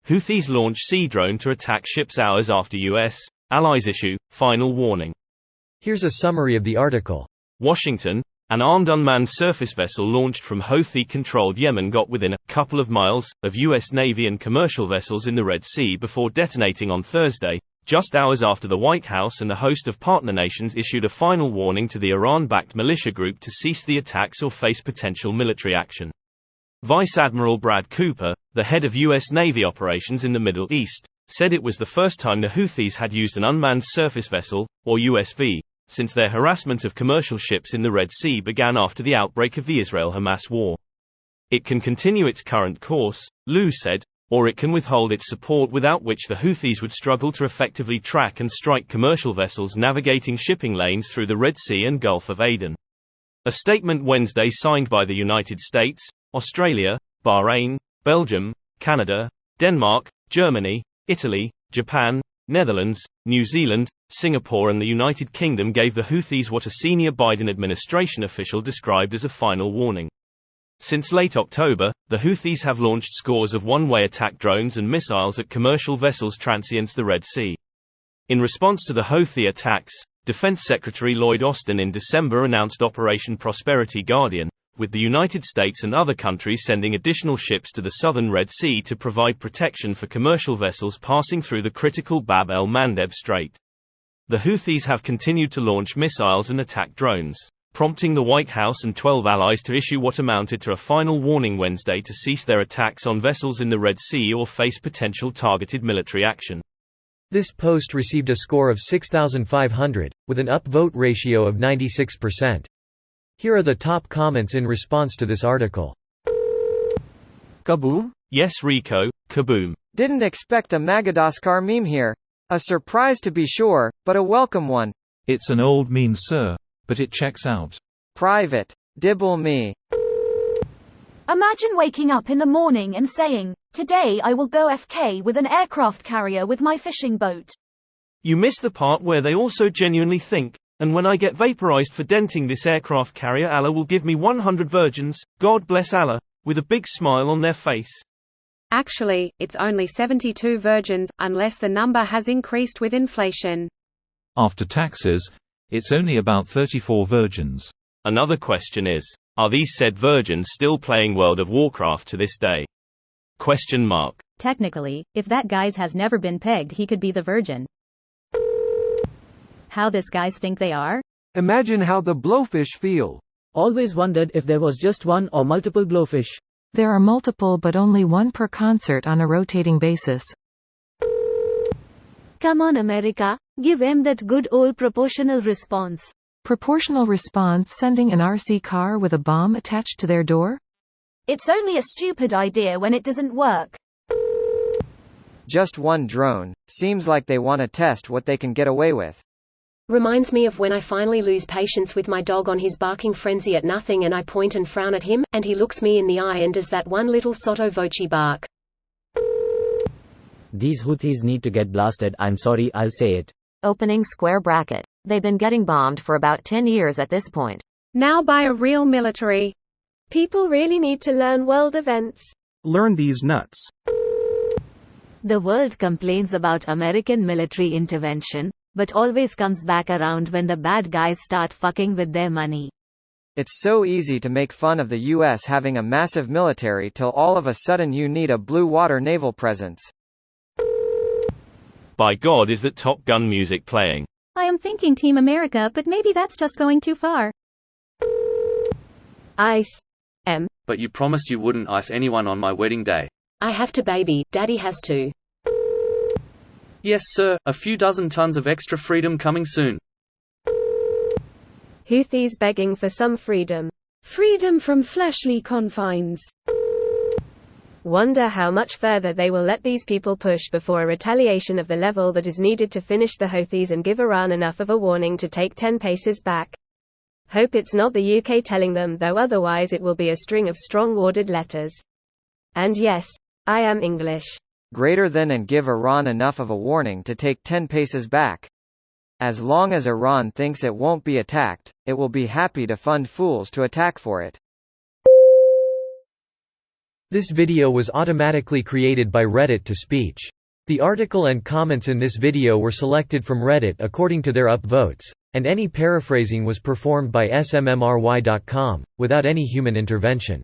Houthis launch sea drone to attack ships hours after U.S. allies issue final warning. Here's a summary of the article. Washington. An armed unmanned surface vessel launched from Houthi-controlled Yemen got within a couple of miles of U.S. Navy and commercial vessels in the Red Sea before detonating on Thursday, just hours after the White House and a host of partner nations issued a final warning to the Iran-backed militia group to cease the attacks or face potential military action. Vice Admiral Brad Cooper, the head of U.S. Navy operations in the Middle East, said it was the first time the Houthis had used an unmanned surface vessel, or USV, since their harassment of commercial ships in the Red Sea began after the outbreak of the Israel-Hamas war. It can continue its current course, Liu said, or it can withhold its support, without which the Houthis would struggle to effectively track and strike commercial vessels navigating shipping lanes through the Red Sea and Gulf of Aden. A statement Wednesday signed by the United States, Australia, Bahrain, Belgium, Canada, Denmark, Germany, Italy, Japan, Netherlands, New Zealand, Singapore and the United Kingdom gave the Houthis what a senior Biden administration official described as a final warning. Since late October, the Houthis have launched scores of one-way attack drones and missiles at commercial vessels transients the Red Sea. In response to the Houthi attacks, Defense Secretary Lloyd Austin in December announced Operation Prosperity Guardian, with the United States and other countries sending additional ships to the southern Red Sea to provide protection for commercial vessels passing through the critical Bab el-Mandeb Strait. The Houthis have continued to launch missiles and attack drones, prompting the White House and 12 allies to issue what amounted to a final warning Wednesday to cease their attacks on vessels in the Red Sea or face potential targeted military action. This post received a score of 6,500, with an upvote ratio of 96%. Here are the top comments in response to this article. Kaboom? Yes Rico, kaboom. Didn't expect a Madagascar meme here. A surprise to be sure, but a welcome one. It's an old meme, sir, but it checks out. Private. Dibble me. Imagine waking up in the morning and saying, "Today I will go FK with an aircraft carrier with my fishing boat." You miss the part where they also genuinely think, "And when I get vaporized for denting this aircraft carrier, Allah will give me 100 virgins, God bless Allah," with a big smile on their face. Actually, it's only 72 virgins, unless the number has increased with inflation. After taxes, it's only about 34 virgins. Another question is, are these said virgins still playing World of Warcraft to this day? Question mark. Technically, if that guy's has never been pegged, he could be the virgin. How this guys think they are? Imagine how the blowfish feel. Always wondered if there was just one or multiple blowfish. There are multiple but only one per concert on a rotating basis. Come on America, give him that good old proportional response. Proportional response: sending an RC car with a bomb attached to their door? It's only a stupid idea when it doesn't work. Just one drone. Seems like they want to test what they can get away with. Reminds me of when I finally lose patience with my dog on his barking frenzy at nothing and I point and frown at him, and he looks me in the eye and does that one little sotto voce bark. These Houthis need to get blasted, I'm sorry, I'll say it. Opening square bracket. They've been getting bombed for about 10 years at this point. Now by a real military. People really need to learn world events. Learn these nuts. The world complains about American military intervention, but always comes back around when the bad guys start fucking with their money. It's so easy to make fun of the US having a massive military till all of a sudden you need a blue water naval presence. By God, is that Top Gun music playing? I am thinking Team America, but maybe that's just going too far. Ice. But you promised you wouldn't ice anyone on my wedding day. I have to, baby, daddy has to. Yes sir, a few dozen tons of extra freedom coming soon. Houthis begging for some freedom. Freedom from fleshly confines. Wonder how much further they will let these people push before a retaliation of the level that is needed to finish the Houthis and give Iran enough of a warning to take 10 paces back. Hope it's not the UK telling them, though otherwise it will be a string of strong-worded letters. And yes, I am English. Greater than and give Iran enough of a warning to take 10 paces back. As long as Iran thinks it won't be attacked, it will be happy to fund fools to attack for it. This video was automatically created by Reddit to speech. The article and comments in this video were selected from Reddit according to their upvotes, and any paraphrasing was performed by smmry.com, without any human intervention.